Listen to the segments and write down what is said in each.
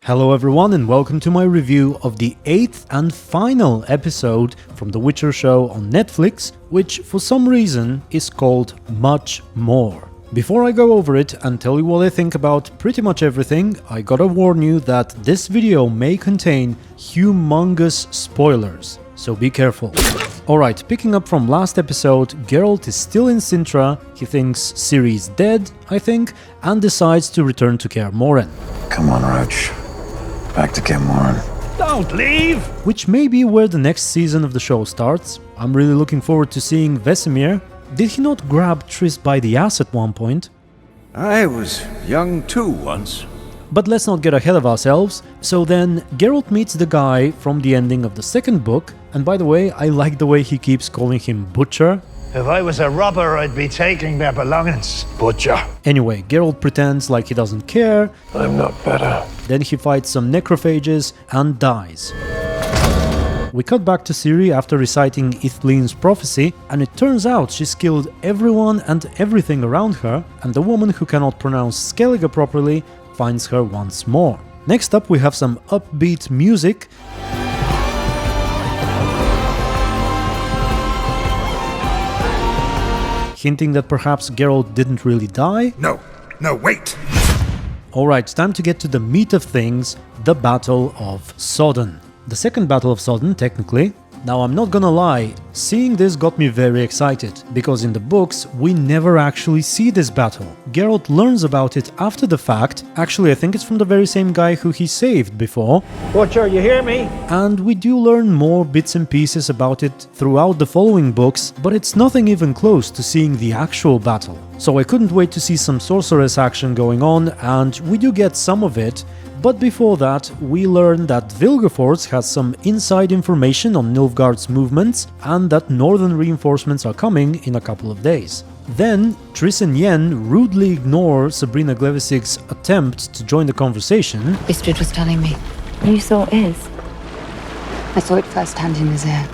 Hello everyone and welcome to my review of the 8th and final episode from The Witcher show on Netflix, which for some reason is called Much More. Before I go over it and tell you what I think about pretty much everything, I gotta warn you that this video may contain humongous spoilers, so be careful. Alright, picking up from last episode, Geralt is still in Sintra, he thinks Ciri is dead, I think, and decides to return to Kaer Morhen. Come on, Roach. Back to Kaer Morhen. Don't leave! Which may be where the next season of the show starts. I'm really looking forward to seeing Vesemir. Did he not grab Triss by the ass at one point? I was young too once. But let's not get ahead of ourselves. So then, Geralt meets the guy from the ending of the second book, and by the way, I like the way he keeps calling him Butcher. If I was a robber, I'd be taking their belongings, Butcher. Anyway, Geralt pretends like he doesn't care. I'm not better. Then he fights some necrophages and dies. We cut back to Ciri after reciting Ithleen's prophecy, and it turns out she's killed everyone and everything around her, and the woman who cannot pronounce Skellige properly finds her once more. Next up we have some upbeat music, hinting that perhaps Geralt didn't really die. No, wait! Alright, time to get to the meat of things, the Battle of Sodden. The second Battle of Sodden, technically. Now I'm not gonna lie, seeing this got me very excited, because in the books we never actually see this battle. Geralt learns about it after the fact, actually I think it's from the very same guy who he saved before. Butcher, you hear me? And we do learn more bits and pieces about it throughout the following books, but it's nothing even close to seeing the actual battle. So I couldn't wait to see some sorceress action going on, and we do get some of it. But before that, we learn that Vilgefortz has some inside information on Nilfgaard's movements and that northern reinforcements are coming in a couple of days. Then, Triss and Yen rudely ignore Sabrina Glevisig's attempt to join the conversation. Bistrid was telling me. You saw Iz? I saw it firsthand in his ear.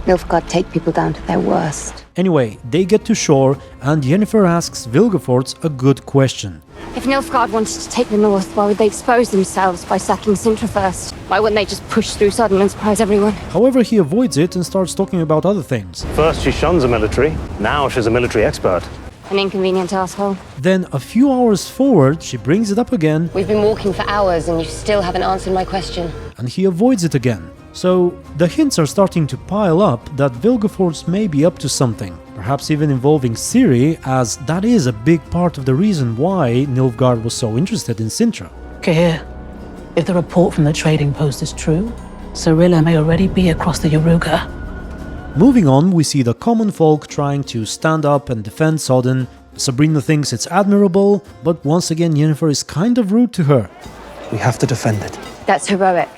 Nilfgaard take people down to their worst. Anyway, they get to shore and Yennefer asks Vilgefortz a good question. If Nilfgaard wanted to take the north, why would they expose themselves by sacking Sintra first? Why wouldn't they just push through Sodden and surprise everyone? However, he avoids it and starts talking about other things. First she shuns the military, now she's a military expert. An inconvenient asshole. Then, a few hours forward, she brings it up again. We've been walking for hours and you still haven't answered my question. And he avoids it again. So, the hints are starting to pile up that Vilgefortz may be up to something, perhaps even involving Ciri, as that is a big part of the reason why Nilfgaard was so interested in Sintra. Cahir, if the report from the trading post is true, Cirilla may already be across the Yaruga. Moving on, we see the common folk trying to stand up and defend Sodden. Sabrina thinks it's admirable, but once again Yennefer is kind of rude to her. We have to defend it. That's heroic.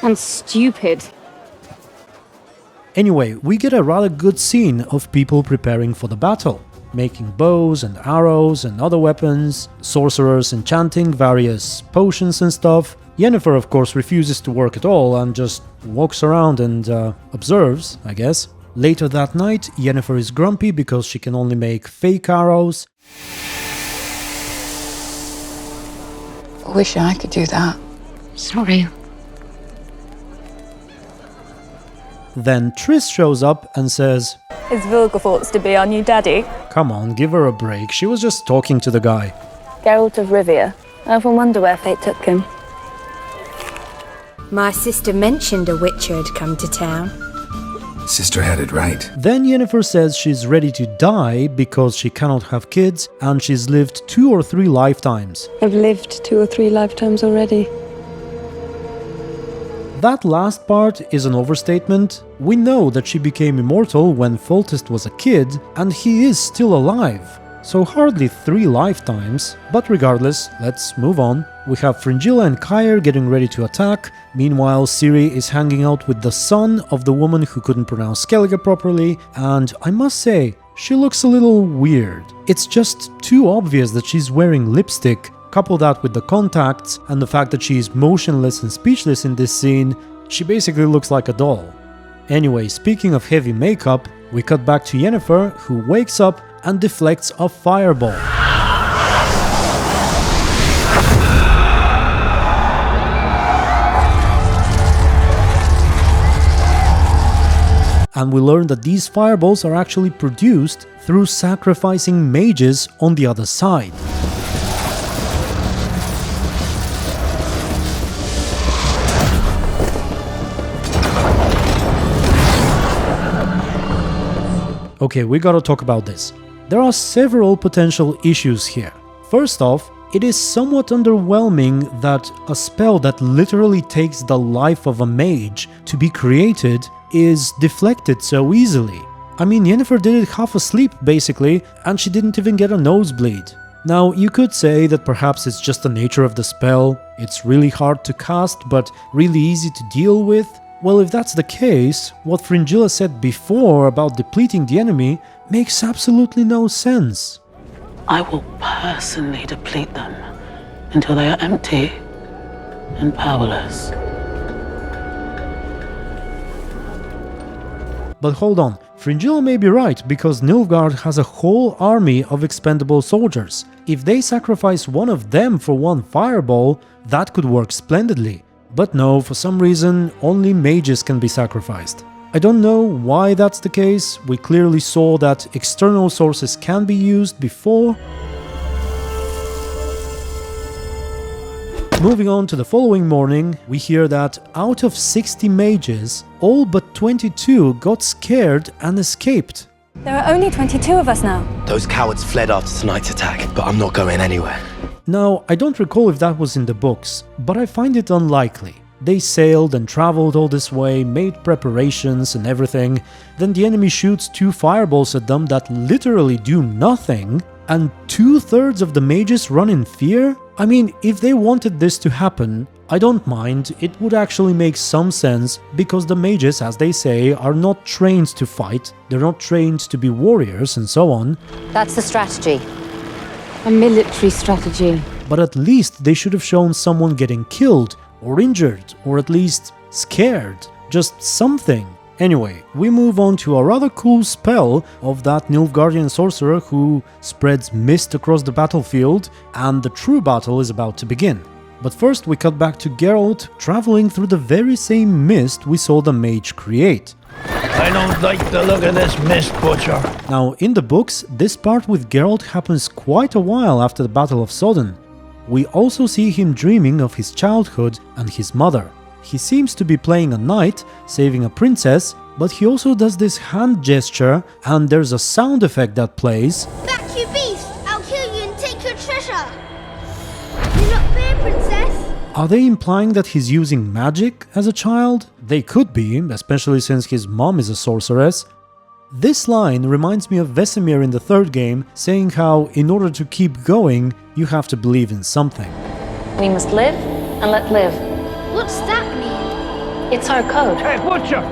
And stupid. Anyway, we get a rather good scene of people preparing for the battle, making bows and arrows and other weapons, sorcerers enchanting various potions and stuff. Yennefer, of course, refuses to work at all and just walks around and observes, I guess. Later that night, Yennefer is grumpy because she can only make fake arrows. I wish I could do that. Sorry. Then Triss shows up and says, Is Vilgefortz to be our new daddy? "Come on, give her a break, she was just talking to the guy." Geralt of Rivia. I often wonder where fate took him. My sister mentioned a witcher had come to town. Sister had it right. Then Yennefer says she's ready to die because she cannot have kids and she's lived 2 or 3 lifetimes. I've lived 2 or 3 lifetimes already. That last part is an overstatement. We know that she became immortal when Foltest was a kid, and he is still alive. So hardly 3 lifetimes, but regardless, let's move on. We have Fringilla and Kair getting ready to attack. Meanwhile, Ciri is hanging out with the son of the woman who couldn't pronounce Skellige properly, and I must say, she looks a little weird. It's just too obvious that she's wearing lipstick. Couple that with the contacts and the fact that she's motionless and speechless in this scene, she basically looks like a doll. Anyway, speaking of heavy makeup, we cut back to Yennefer, who wakes up and deflects a fireball. and we learn that these fireballs are actually produced through sacrificing mages on the other side. Okay, we gotta talk about this. There are several potential issues here. First off, it is somewhat underwhelming that a spell that literally takes the life of a mage to be created is deflected so easily. I mean, Yennefer did it half asleep basically, and she didn't even get a nosebleed. Now, you could say that perhaps it's just the nature of the spell, it's really hard to cast but really easy to deal with. Well, if that's the case, what Fringilla said before about depleting the enemy makes absolutely no sense. I will personally deplete them until they are empty and powerless. But hold on, Fringilla may be right, because Nilfgaard has a whole army of expendable soldiers. If they sacrifice one of them for one fireball, that could work splendidly. But no, for some reason, only mages can be sacrificed. I don't know why that's the case. We clearly saw that external sources can be used before. Moving on to the following morning, we hear that out of 60 mages, all but 22 got scared and escaped. There are only 22 of us now. Those cowards fled after tonight's attack, but I'm not going anywhere. Now, I don't recall if that was in the books, but I find it unlikely. They sailed and traveled all this way, made preparations and everything, then the enemy shoots 2 fireballs at them that literally do nothing, and 2/3 of the mages run in fear? I mean, if they wanted this to happen, I don't mind, it would actually make some sense, because the mages, as they say, are not trained to fight, they're not trained to be warriors and so on. That's the strategy. A military strategy. But at least they should have shown someone getting killed, or injured, or at least scared. Just something. Anyway, we move on to a rather cool spell of that Nilfgaardian sorcerer who spreads mist across the battlefield, and the true battle is about to begin. But first we cut back to Geralt traveling through the very same mist we saw the mage create. I don't like the look of this mist, Butcher. Now, in the books, this part with Geralt happens quite a while after the Battle of Sodden. We also see him dreaming of his childhood and his mother. He seems to be playing a knight, saving a princess, but he also does this hand gesture, and there's a sound effect that plays. Back, you beast! I'll kill you and take your treasure! You're not fair, princess! Are they implying that he's using magic as a child? They could be, especially since his mom is a sorceress. This line reminds me of Vesemir in the 3rd game, saying how, in order to keep going, you have to believe in something. We must live and let live. What's that mean? It's our code. Hey, Butcher!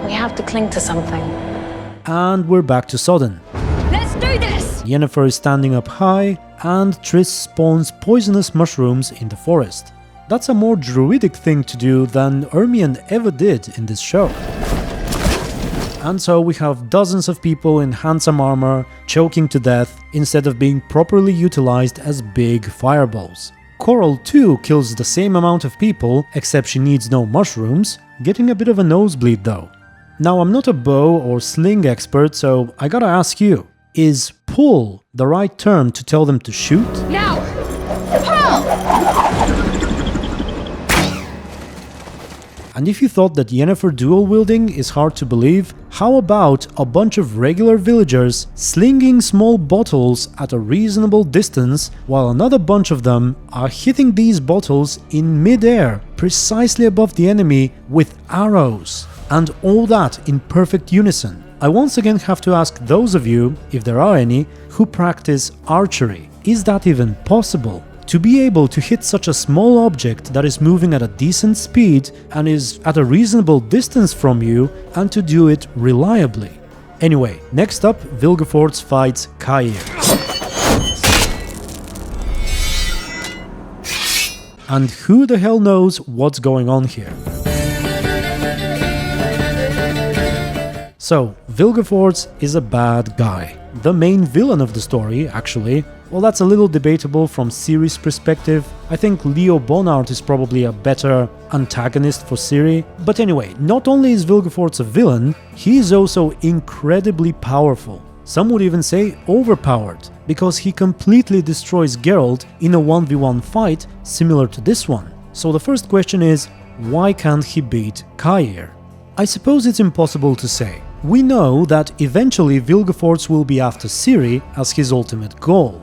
We have to cling to something. And we're back to Sodden. Let's do this! Yennefer is standing up high, and Triss spawns poisonous mushrooms in the forest. That's a more druidic thing to do than Ermion ever did in this show. And so we have dozens of people in handsome armor choking to death instead of being properly utilized as big fireballs. Coral too kills the same amount of people, except she needs no mushrooms, getting a bit of a nosebleed though. Now, I'm not a bow or sling expert, so I gotta ask you, is pull the right term to tell them to shoot? Now! Pull! And if you thought that Yennefer dual wielding is hard to believe, how about a bunch of regular villagers slinging small bottles at a reasonable distance, while another bunch of them are hitting these bottles in mid-air, precisely above the enemy, with arrows, and all that in perfect unison. I once again have to ask those of you, if there are any, who practice archery, is that even possible? To be able to hit such a small object that is moving at a decent speed and is at a reasonable distance from you, and to do it reliably. Anyway, next up, Vilgefortz fights Kair. And who the hell knows what's going on here? So, Vilgefortz is a bad guy. The main villain of the story, actually. Well, that's a little debatable from Ciri's perspective. I think Leo Bonnard is probably a better antagonist for Ciri. But anyway, not only is Vilgefortz a villain, he is also incredibly powerful. Some would even say overpowered, because he completely destroys Geralt in a 1v1 fight similar to this one. So the first question is, why can't he beat Cair? I suppose it's impossible to say. We know that eventually Vilgefortz will be after Ciri as his ultimate goal.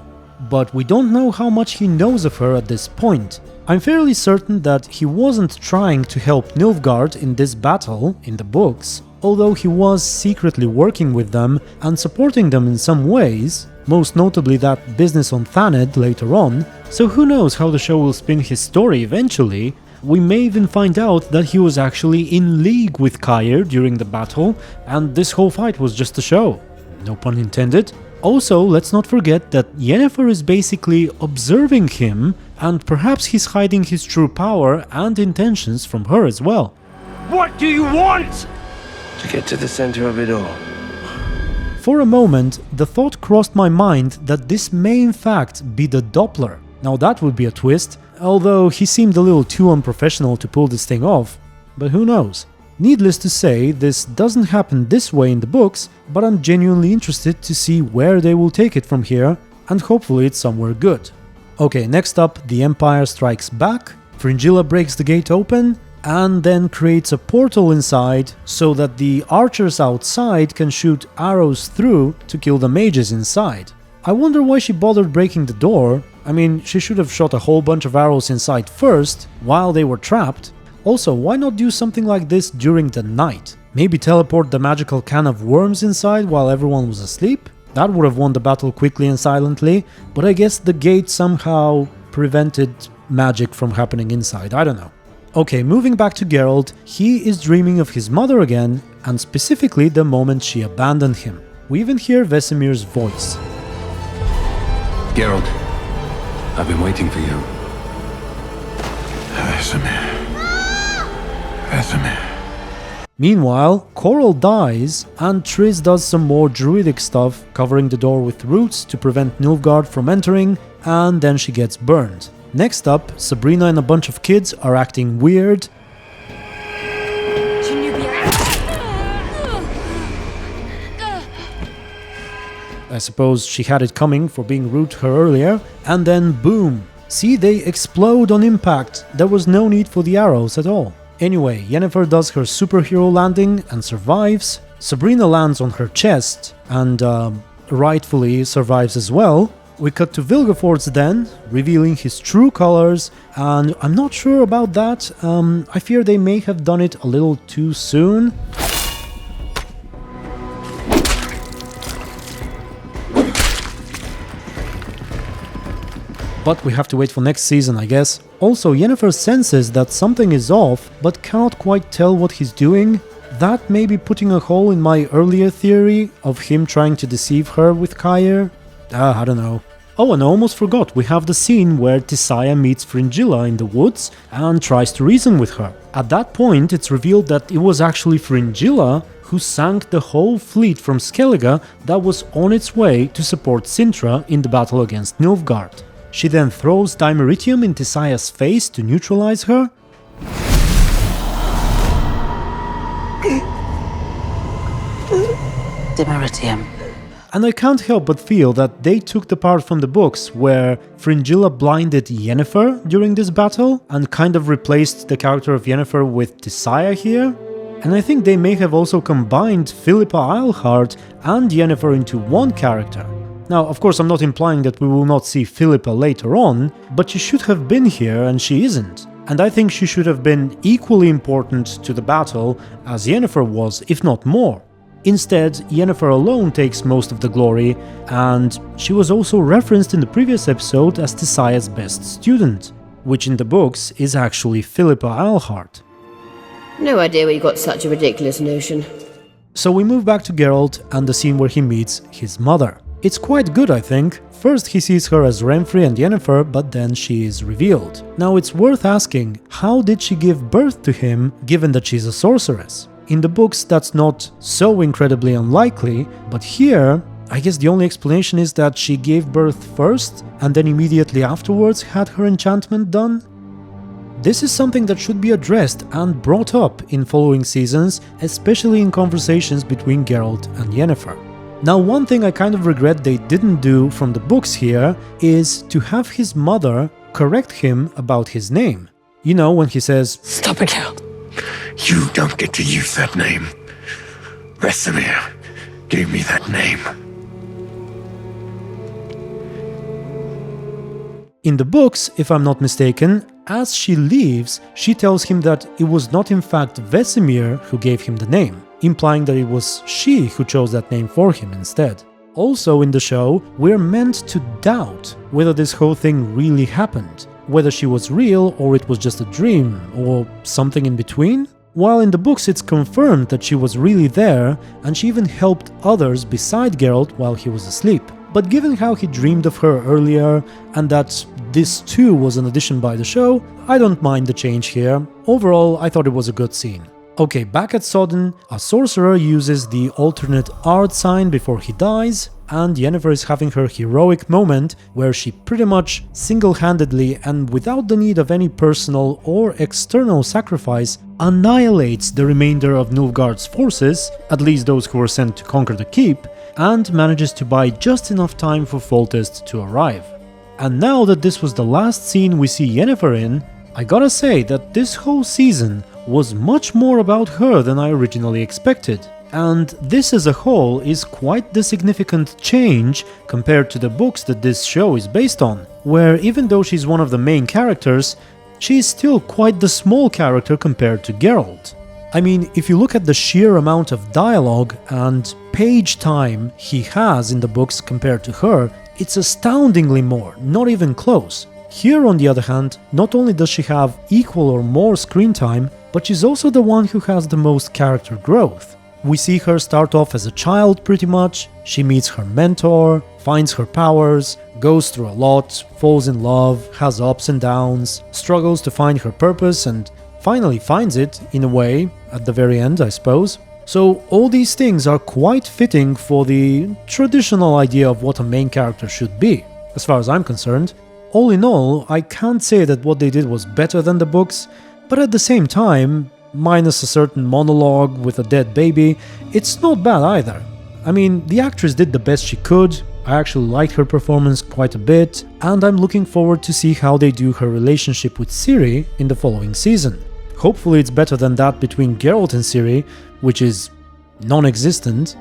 But we don't know how much he knows of her at this point. I'm fairly certain that he wasn't trying to help Nilfgaard in this battle in the books, although he was secretly working with them and supporting them in some ways, most notably that business on Thanedd later on, so who knows how the show will spin his story eventually. We may even find out that he was actually in league with Cair during the battle, and this whole fight was just a show. No pun intended. Also, let's not forget that Yennefer is basically observing him, and perhaps he's hiding his true power and intentions from her as well. What do you want? To get to the center of it all. For a moment, the thought crossed my mind that this may in fact be the Doppler. Now that would be a twist, although he seemed a little too unprofessional to pull this thing off, but who knows. Needless to say, this doesn't happen this way in the books, but I'm genuinely interested to see where they will take it from here, and hopefully it's somewhere good. Okay, next up, the Empire strikes back, Fringilla breaks the gate open, and then creates a portal inside so that the archers outside can shoot arrows through to kill the mages inside. I wonder why she bothered breaking the door. I mean, she should have shot a whole bunch of arrows inside first, while they were trapped. Also, why not do something like this during the night? Maybe teleport the magical can of worms inside while everyone was asleep? That would have won the battle quickly and silently, but I guess the gate somehow prevented magic from happening inside, I don't know. Okay, moving back to Geralt, he is dreaming of his mother again, and specifically the moment she abandoned him. We even hear Vesemir's voice. Geralt, I've been waiting for you. Vesemir. Meanwhile, Coral dies, and Triss does some more druidic stuff, covering the door with roots to prevent Nilfgaard from entering, and then she gets burned. Next up, Sabrina and a bunch of kids are acting weird. I suppose she had it coming for being rude to her earlier, and then boom! See, they explode on impact. There was no need for the arrows at all. Anyway, Yennefer does her superhero landing and survives. Sabrina lands on her chest and rightfully survives as well. We cut to Vilgefortz then, revealing his true colors, and I'm not sure about that. I fear they may have done it a little too soon. But we have to wait for next season, I guess. Also, Yennefer senses that something is off, but cannot quite tell what he's doing. That may be putting a hole in my earlier theory of him trying to deceive her with Cair. I don't know. Oh, and I almost forgot, we have the scene where Tissaia meets Fringilla in the woods and tries to reason with her. At that point, it's revealed that it was actually Fringilla who sank the whole fleet from Skellige that was on its way to support Sintra in the battle against Nilfgaard. She then throws Dimeritium in Tissaia's face to neutralize her. Dimeritium. And I can't help but feel that they took the part from the books where Fringilla blinded Yennefer during this battle and kind of replaced the character of Yennefer with Tissaia here. And I think they may have also combined Philippa Eilhart and Yennefer into one character. Now, of course, I'm not implying that we will not see Philippa later on, but she should have been here and she isn't. And I think she should have been equally important to the battle as Yennefer was, if not more. Instead, Yennefer alone takes most of the glory, and she was also referenced in the previous episode as Tissaia's best student, which in the books is actually Philippa Eilhart. No idea where you got such a ridiculous notion. So we move back to Geralt and the scene where he meets his mother. It's quite good, I think. First he sees her as Renfri and Yennefer, but then she is revealed. Now it's worth asking, how did she give birth to him, given that she's a sorceress? In the books that's not so incredibly unlikely, but here I guess the only explanation is that she gave birth first and then immediately afterwards had her enchantment done. This is something that should be addressed and brought up in following seasons, especially in conversations between Geralt and Yennefer. Now, one thing I kind of regret they didn't do from the books here is to have his mother correct him about his name. You know, when he says, "Stop it, Geralt. You don't get to use that name. Vesemir gave me that name." In the books, if I'm not mistaken, as she leaves, she tells him that it was not in fact Vesemir who gave him the name, implying that it was she who chose that name for him instead. Also in the show, we're meant to doubt whether this whole thing really happened, whether she was real or it was just a dream, or something in between. While in the books it's confirmed that she was really there, and she even helped others beside Geralt while he was asleep. But given how he dreamed of her earlier, and that this too was an addition by the show, I don't mind the change here. Overall, I thought it was a good scene. Okay, back at Sodden, a sorcerer uses the alternate art sign before he dies, and Yennefer is having her heroic moment where she pretty much single-handedly and without the need of any personal or external sacrifice annihilates the remainder of Nilfgaard's forces, at least those who were sent to conquer the keep, and manages to buy just enough time for Foltest to arrive. And now that this was the last scene we see Yennefer in, I gotta say that this whole season was much more about her than I originally expected. And this as a whole is quite the significant change compared to the books that this show is based on, where even though she's one of the main characters, she's still quite the small character compared to Geralt. I mean, if you look at the sheer amount of dialogue and page time he has in the books compared to her, it's astoundingly more, not even close. Here, on the other hand, not only does she have equal or more screen time, but she's also the one who has the most character growth. We see her start off as a child pretty much, she meets her mentor, finds her powers, goes through a lot, falls in love, has ups and downs, struggles to find her purpose and finally finds it, in a way, at the very end, I suppose. So all these things are quite fitting for the traditional idea of what a main character should be, as far as I'm concerned. All in all, I can't say that what they did was better than the books, but at the same time, minus a certain monologue with a dead baby, it's not bad either. I mean, the actress did the best she could, I actually liked her performance quite a bit, and I'm looking forward to see how they do her relationship with Ciri in the following season. Hopefully it's better than that between Geralt and Ciri, which is non-existent.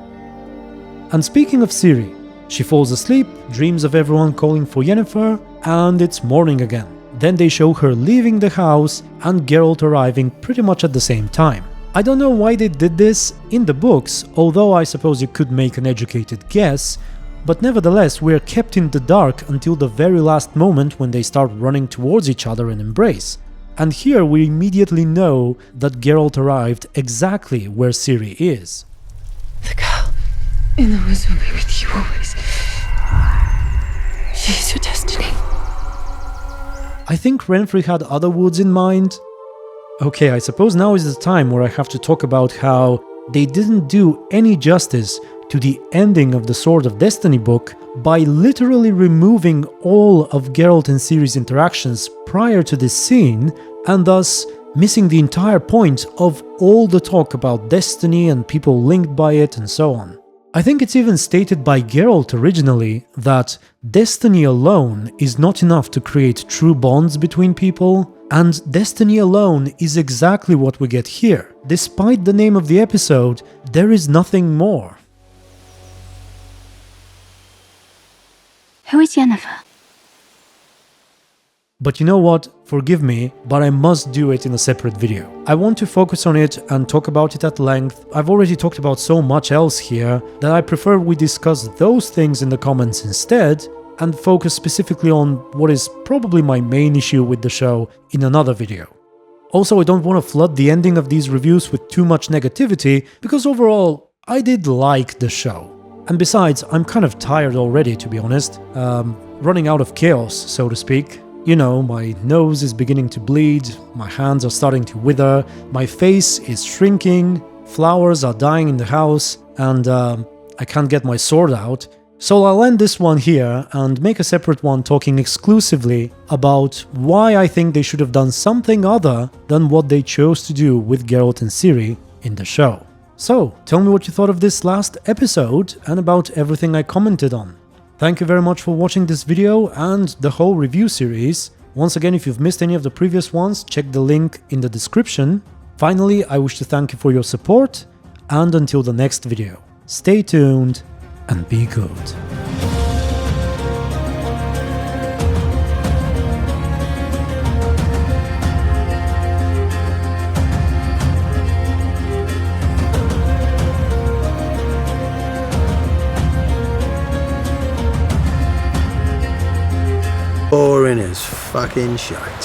And speaking of Ciri, she falls asleep, dreams of everyone calling for Yennefer, and it's morning again. Then they show her leaving the house and Geralt arriving pretty much at the same time. I don't know why they did this in the books, although I suppose you could make an educated guess, but nevertheless we're kept in the dark until the very last moment when they start running towards each other and embrace. And here we immediately know that Geralt arrived exactly where Ciri is. The girl in the woods will be with you always. She is your destiny. I think Renfri had other woods in mind. Okay, I suppose now is the time where I have to talk about how they didn't do any justice to the ending of the Sword of Destiny book by literally removing all of Geralt and Ciri's interactions prior to this scene, and thus missing the entire point of all the talk about destiny and people linked by it and so on. I think it's even stated by Geralt originally that destiny alone is not enough to create true bonds between people, and destiny alone is exactly what we get here. Despite the name of the episode, there is nothing more. Who is Yennefer? But you know what? Forgive me, but I must do it in a separate video. I want to focus on it and talk about it at length. I've already talked about so much else here that I prefer we discuss those things in the comments instead and focus specifically on what is probably my main issue with the show in another video. Also, I don't want to flood the ending of these reviews with too much negativity because overall, I did like the show. And besides, I'm kind of tired already, to be honest. Running out of chaos, so to speak. You know, my nose is beginning to bleed, my hands are starting to wither, my face is shrinking, flowers are dying in the house, and I can't get my sword out, so I'll end this one here and make a separate one talking exclusively about why I think they should have done something other than what they chose to do with Geralt and Ciri in the show. So, tell me what you thought of this last episode and about everything I commented on. Thank you very much for watching this video and the whole review series. Once again, if you've missed any of the previous ones, check the link in the description. Finally, I wish to thank you for your support, and until the next video, stay tuned and be good. Boring as fucking shite.